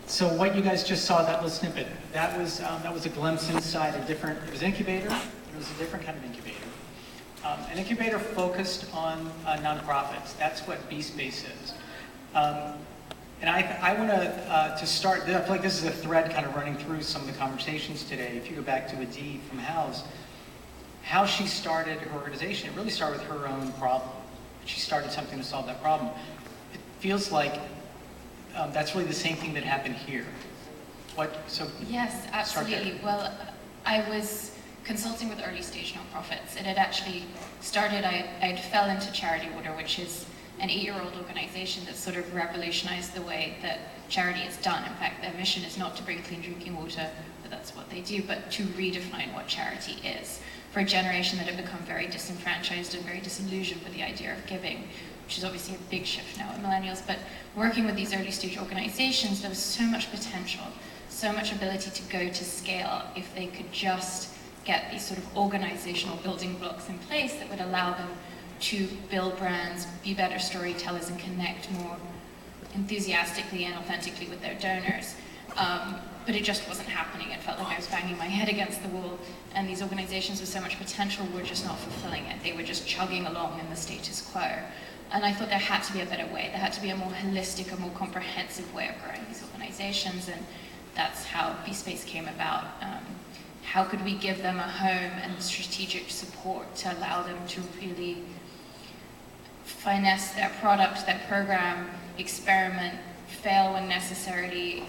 So what you guys just saw, that little snippet, that was a glimpse inside a different, it was an incubator, it was a different kind of incubator. An incubator focused on nonprofits. That's what BeeSpace is. And I want to start, I feel like this is a thread kind of running through some of the conversations today. If you go back to Adi from House, how she started her organization, it really started with her own problem. She started something to solve that problem. It feels like that's really the same thing that happened here. Yes, absolutely. Well, I was consulting with early stage nonprofits. It had actually started, I'd fell into Charity Water, which is an 8-year-old organization that sort of revolutionized the way that charity is done. In fact, their mission is not to bring clean drinking water, but that's what they do, but to redefine what charity is for a generation that had become very disenfranchised and very disillusioned with the idea of giving, which is obviously a big shift now in millennials. But working with these early stage organizations, there was so much potential, so much ability to go to scale if they could just get these sort of organizational building blocks in place that would allow them to build brands, be better storytellers, and connect more enthusiastically and authentically with their donors. But it just wasn't happening. It felt like I was banging my head against the wall, and these organizations with so much potential were just not fulfilling it. They were just chugging along in the status quo. And I thought there had to be a better way. There had to be a more holistic, a more comprehensive way of growing these organizations, and that's how BeeSpace came about. How could we give them a home and strategic support to allow them to really finesse their product, their program, experiment, fail when necessary,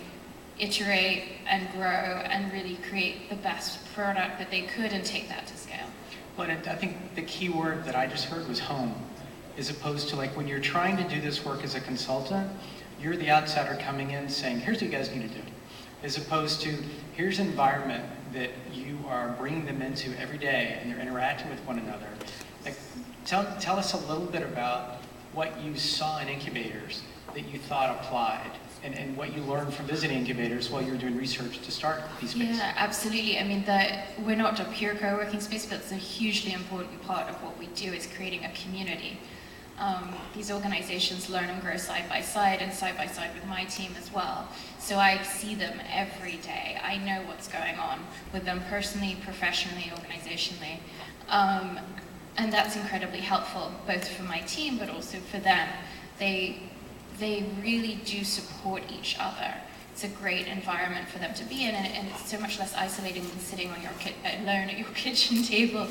iterate and grow, and really create the best product that they could and take that to scale. Well, I think the key word that I just heard was home, as opposed to like when you're trying to do this work as a consultant, you're the outsider coming in saying, here's what you guys need to do, as opposed to here's an environment that you are bringing them into every day and they're interacting with one another. Like, tell us a little bit about what you saw in incubators that you thought applied, and what you learned from visiting incubators while you were doing research to start BeeSpace. Yeah, absolutely. I mean, we're not a pure co-working space, but it's a hugely important part of what we do is creating a community. These organizations learn and grow side by side with my team as well. So I see them every day. I know what's going on with them personally, professionally, organizationally. And that's incredibly helpful, both for my team, but also for them. They really do support each other. It's a great environment for them to be in, and it's so much less isolating than sitting on alone at your kitchen table,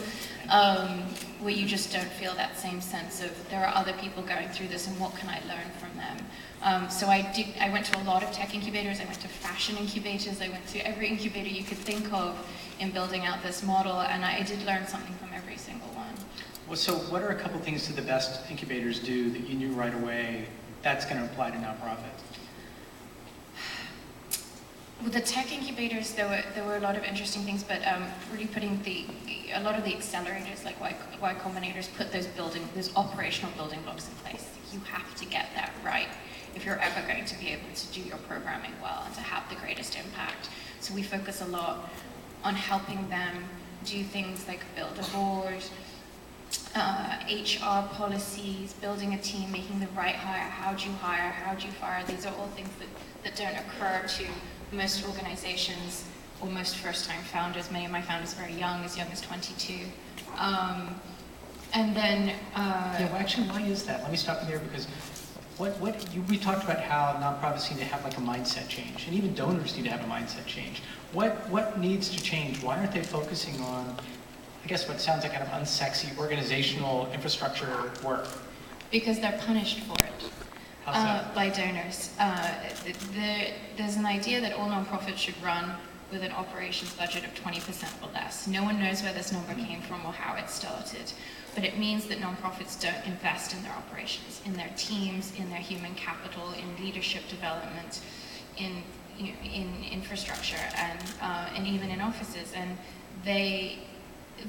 where you just don't feel that same sense of there are other people going through this, and what can I learn from them? So I went to a lot of tech incubators, I went to fashion incubators, I went to every incubator you could think of in building out this model, and I did learn something from every single one. Well, so what are a couple things that the best incubators do that you knew right away that's going to apply to nonprofits? With the tech incubators, there were a lot of interesting things, but really putting a lot of the accelerators, like Y Combinators, put those operational building blocks in place. You have to get that right if you're ever going to be able to do your programming well and to have the greatest impact. So we focus a lot on helping them do things like build a board, HR policies, building a team, making the right hire, how do you hire, how do you fire. These are all things that don't occur to most organizations or most first-time founders. Many of my founders are very young as 22. And then... yeah, well, actually, why is that? Let me stop you there, because we talked about how nonprofits need to have like a mindset change, and even donors need to have a mindset change. What needs to change? Why aren't they focusing on, I guess, what sounds like kind of unsexy organizational infrastructure work? Because they're punished for it. By donors. There's an idea that all nonprofits should run with an operations budget of 20% or less. No one knows where this number came from or how it started, but it means that nonprofits don't invest in their operations, in their teams, in their human capital, in leadership development, in infrastructure, and even in offices. And they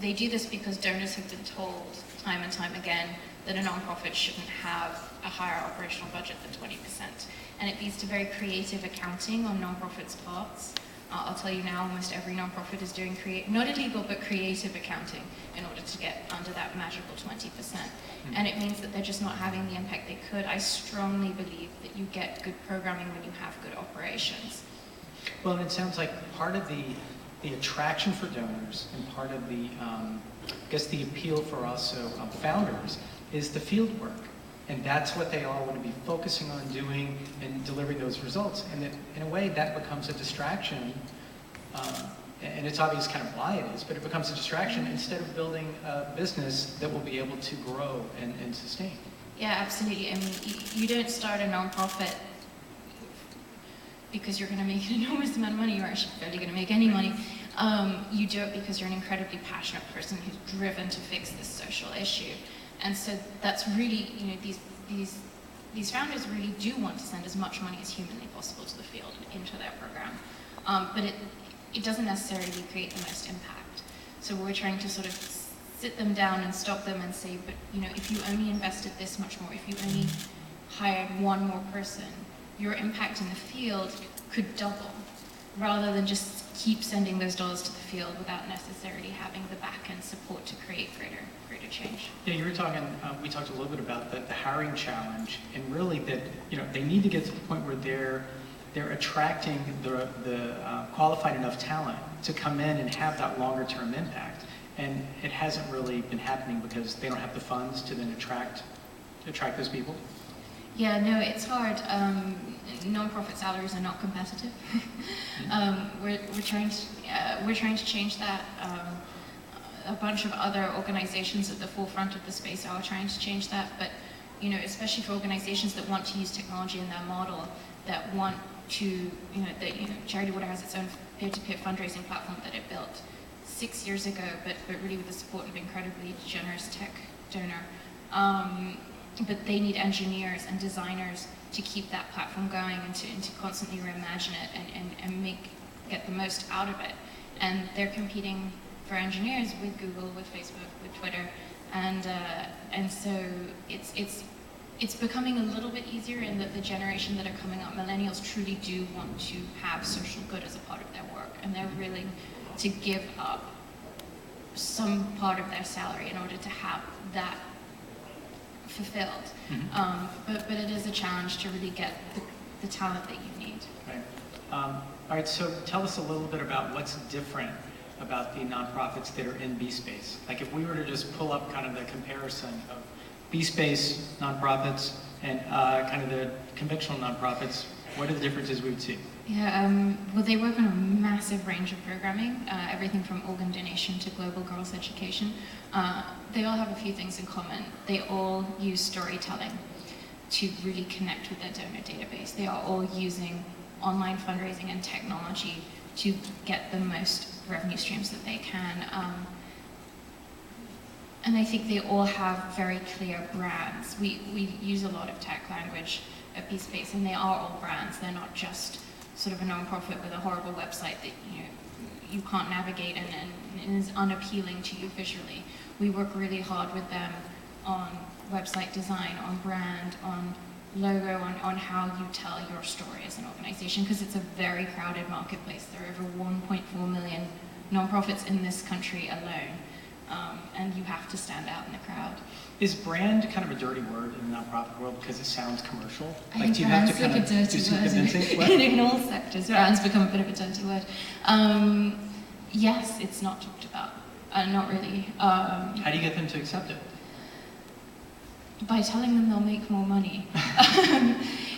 do this because donors have been told time and time again that a nonprofit shouldn't have a higher operational budget than 20%. And it leads to very creative accounting on nonprofits' parts. I'll tell you now, almost every nonprofit is doing not illegal, but creative accounting in order to get under that magical 20%. And it means that they're just not having the impact they could. I strongly believe that you get good programming when you have good operations. Well, and it sounds like part of the attraction for donors and part of the, I guess the appeal for also founders is the field work. And that's what they all want to be focusing on doing and delivering those results. And that, in a way, that becomes a distraction. And it's obvious kind of why it is, but it becomes a distraction instead of building a business that will be able to grow and sustain. Yeah, absolutely. I mean, you don't start a nonprofit because you're going to make an enormous amount of money. You're actually barely going to make any money. You do it because you're an incredibly passionate person who's driven to fix this social issue. And so that's really, you know, these founders really do want to send as much money as humanly possible to the field and into their program. But it doesn't necessarily create the most impact. So we're trying to sort of sit them down and stop them and say, but you know, if you only invested this much more, if you only hired one more person, your impact in the field could double, rather than just keep sending those dollars to the field without necessarily having the back-end support to create greater change. Yeah, you were talking, we talked a little bit about the hiring challenge, and really that, you know, they need to get to the point where they're attracting the qualified enough talent to come in and have that longer term impact. And it hasn't really been happening because they don't have the funds to then attract those people. Yeah, no, it's hard. Non-profit salaries are not competitive. We're trying to change that. A bunch of other organizations at the forefront of the space are trying to change that, but you know, especially for organizations that want to use technology in their model, that want to, Charity Water has its own peer-to-peer fundraising platform that it built 6 years ago, but really with the support of an incredibly generous tech donor. But they need engineers and designers to keep that platform going and to constantly reimagine it and get the most out of it. And they're competing for engineers with Google, with Facebook, with Twitter, and so it's becoming a little bit easier in that the generation that are coming up, millennials, truly do want to have social good as a part of their work, and they're willing to give up some part of their salary in order to have that fulfilled. Mm-hmm. But it is a challenge to really get the talent that you need. Right. All right, so tell us a little bit about what's different about the nonprofits that are in BeeSpace. Like if we were to just pull up kind of the comparison of BeeSpace nonprofits and kind of the conventional nonprofits, what are the differences we would see? Yeah, well, they work on a massive range of programming, everything from organ donation to global girls' education. They all have a few things in common. They all use storytelling to really connect with their donor database. They are all using online fundraising and technology to get the most revenue streams that they can. And I think they all have very clear brands. We use a lot of tech language at BeeSpace, and they are all brands. They're not just sort of a nonprofit with a horrible website that you can't navigate and is unappealing to you visually. We work really hard with them on website design, on brand, on logo, on how you tell your story as an organization, because it's a very crowded marketplace. There are over 1.4 million nonprofits in this country alone, and you have to stand out in the crowd. Is brand kind of a dirty word in the nonprofit world because it sounds commercial? Like, do you have to kind of do some convincing? In all sectors, brands become a bit of a dirty word. Yes, it's not talked about. Not really. How do you get them to accept it? By telling them they'll make more money.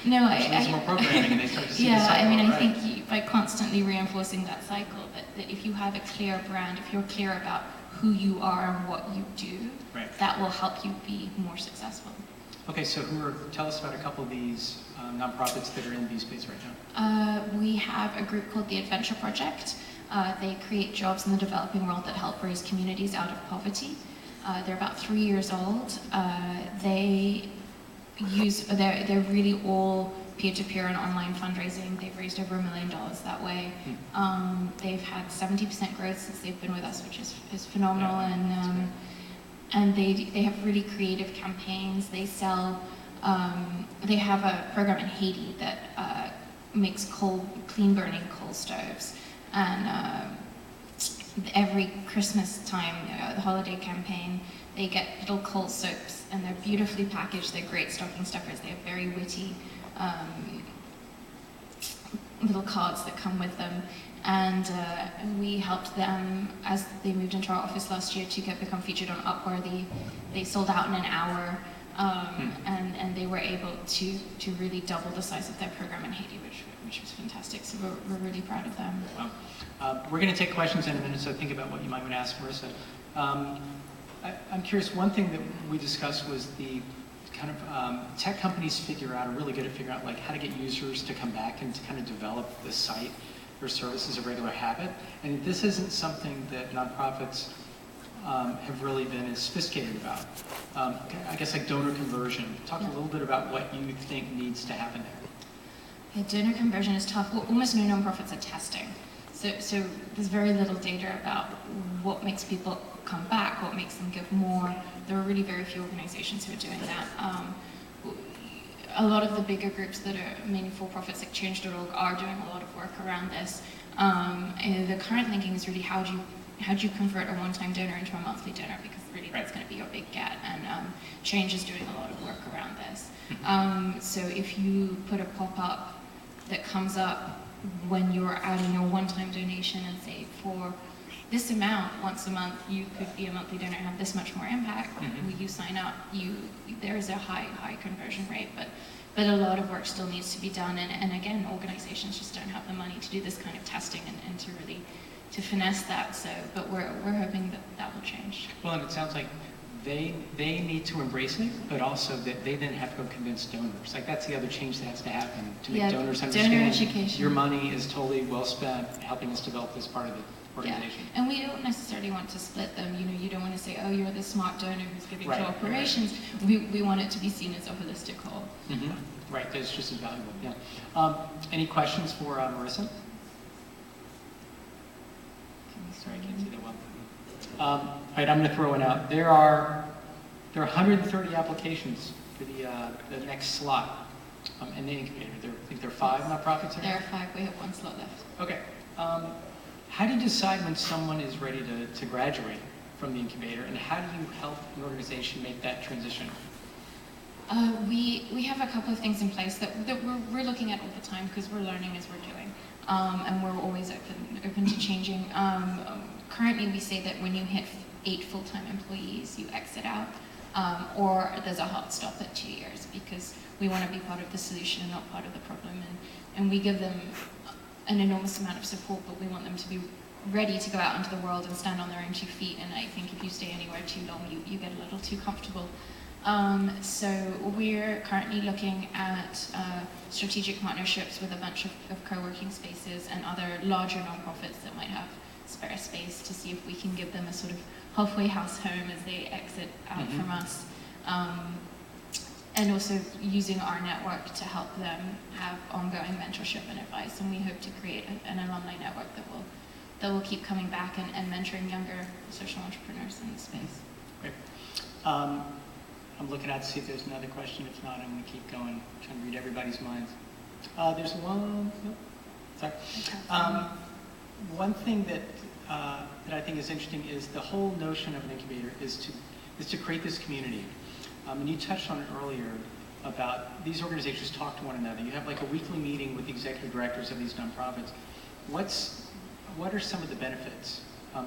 No, there's more programming and they start to see the cycle, I mean, right? I think by constantly reinforcing that cycle, that if you have a clear brand, if you're clear about who you are and what you do, right, that will help you be more successful. Okay, so tell us about a couple of these nonprofits that are in BeeSpace right now. We have a group called the Adventure Project. They create jobs in the developing world that help raise communities out of poverty. They're about 3 years old. They're really all peer-to-peer and online fundraising. They've raised over $1 million that way. They've had 70% growth since they've been with us, which is phenomenal. Yeah, and they have really creative campaigns. They sell. They have a program in Haiti that makes clean burning coal stoves, and every Christmas time, the holiday campaign, they get little coal soaps, and they're beautifully packaged. They're great stocking stuffers. They have very witty little cards that come with them. And we helped them as they moved into our office last year to become featured on Upworthy. They sold out in an hour, and they were able to really double the size of their program in Haiti, which was fantastic. So we're really proud of them. Wow. We're going to take questions in a minute, so think about what you might want to ask Marissa. I'm curious, one thing that we discussed was the kind of tech companies are really good at figuring out like how to get users to come back and to kind of develop the site or service as a regular habit. And this isn't something that nonprofits have really been as sophisticated about. I guess like donor conversion. Talk a little bit about what you think needs to happen there. Yeah, donor conversion is tough. Well, almost no nonprofits are testing. So there's very little data about what makes people come back, what makes them give more. There are really very few organizations who are doing that. A lot of the bigger groups that are mainly for-profits like Change.org are doing a lot of work around this. And the current thinking is really how do you convert a one-time donor into a monthly donor, because really that's going to be your big get. And Change is doing a lot of work around this. So if you put a pop-up that comes up when you're adding your one-time donation and say for this amount once a month you could be a monthly donor and have this much more impact, will you sign up? There is a high conversion rate, but a lot of work still needs to be done, and again, organizations just don't have the money to do this kind of testing and to really finesse that. So, but we're hoping that will change. Well, and it sounds like they need to embrace it, but also that they then have to go convince donors. Like that's the other change that has to happen to make donors understand donor education. Your money is totally well spent helping us develop this part of the organization. Yeah. And we don't necessarily want to split them. You don't want to say, oh, you're the smart donor who's giving to operations. Right. We want it to be seen as a holistic whole. Right, that's just as valuable. Yeah. Any questions for Marissa? Sorry, I can't see that well. All right, I'm going to throw one out. There are 130 applications for the next slot in the incubator. I think there are 5 nonprofits there? There are 5. We have 1 slot left. Okay. How do you decide when someone is ready to graduate from the incubator, and how do you help an organization make that transition? We have a couple of things in place that we're looking at all the time because we're learning as we're doing, and we're always open to changing. Currently, we say that when you hit 8 full-time employees, you exit out, or there's a hard stop at 2 years, because we want to be part of the solution and not part of the problem. And we give them an enormous amount of support, but we want them to be ready to go out into the world and stand on their own 2 feet. And I think if you stay anywhere too long, you get a little too comfortable. So we're currently looking at strategic partnerships with a bunch of co-working spaces and other larger nonprofits that might have spare space to see if we can give them a sort of halfway house home as they exit out from us. And also using our network to help them have ongoing mentorship and advice. And we hope to create an alumni network that will keep coming back and mentoring younger social entrepreneurs in the space. Great. I'm looking out to see if there's another question. If not, I'm going to keep going, trying to read everybody's minds. There's one. Nope. Sorry. One thing that I think is interesting is the whole notion of an incubator is to create this community. And you touched on it earlier about these organizations talk to one another. You have like a weekly meeting with the executive directors of these nonprofits. What are some of the benefits?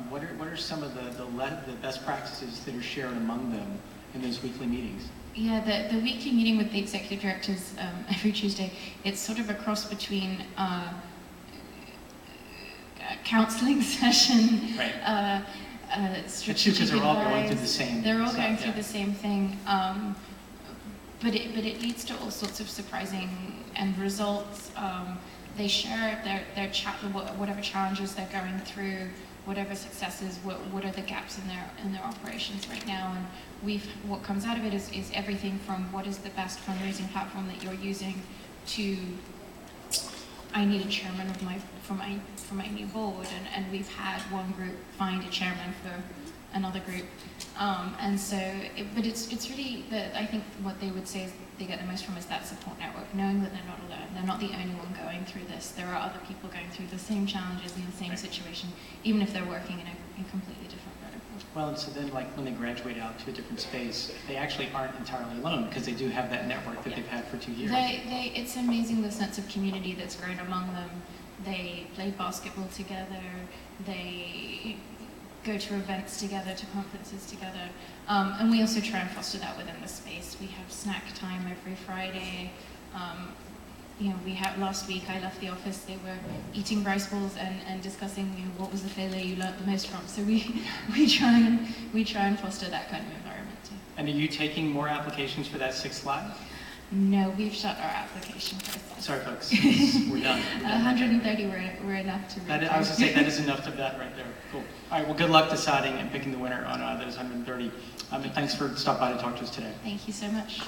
What are some of the best practices that are shared among them in those weekly meetings? Yeah, the weekly meeting with the executive directors every Tuesday, it's sort of a cross between counseling session, right. Strategic because they're all going through the same. They're all going through the same thing, but it leads to all sorts of surprising end results. They share their whatever challenges they're going through, whatever successes, what are the gaps in their operations right now, and what comes out of it is everything from what is the best fundraising platform that you're using to I need a chairman for my new board, and we've had one group find a chairman for another group, and so but it's really I think what they would say is they get the most from is that support network, knowing that they're not alone, they're not the only one going through this. There are other people going through the same challenges in the same situation, even if they're working in a completely different vertical. Well, and so then like when they graduate out to a different space, they actually aren't entirely alone because they do have that network that they've had for 2 years. It's amazing the sense of community that's grown among them. They play basketball together, they go to events together, to conferences together. And we also try and foster that within the space. We have snack time every Friday. Last week I left the office, they were eating rice balls and discussing what was the failure you learnt the most from. So we try and foster that kind of environment too. And are you taking more applications for that 6th Live? No, we've shut our application process. Sorry folks, we're done. 130 were enough to read. I was going to say, that is enough of that right there. Cool. All right, well good luck deciding and picking the winner on those 130. And thanks for stopping by to talk to us today. Thank you so much.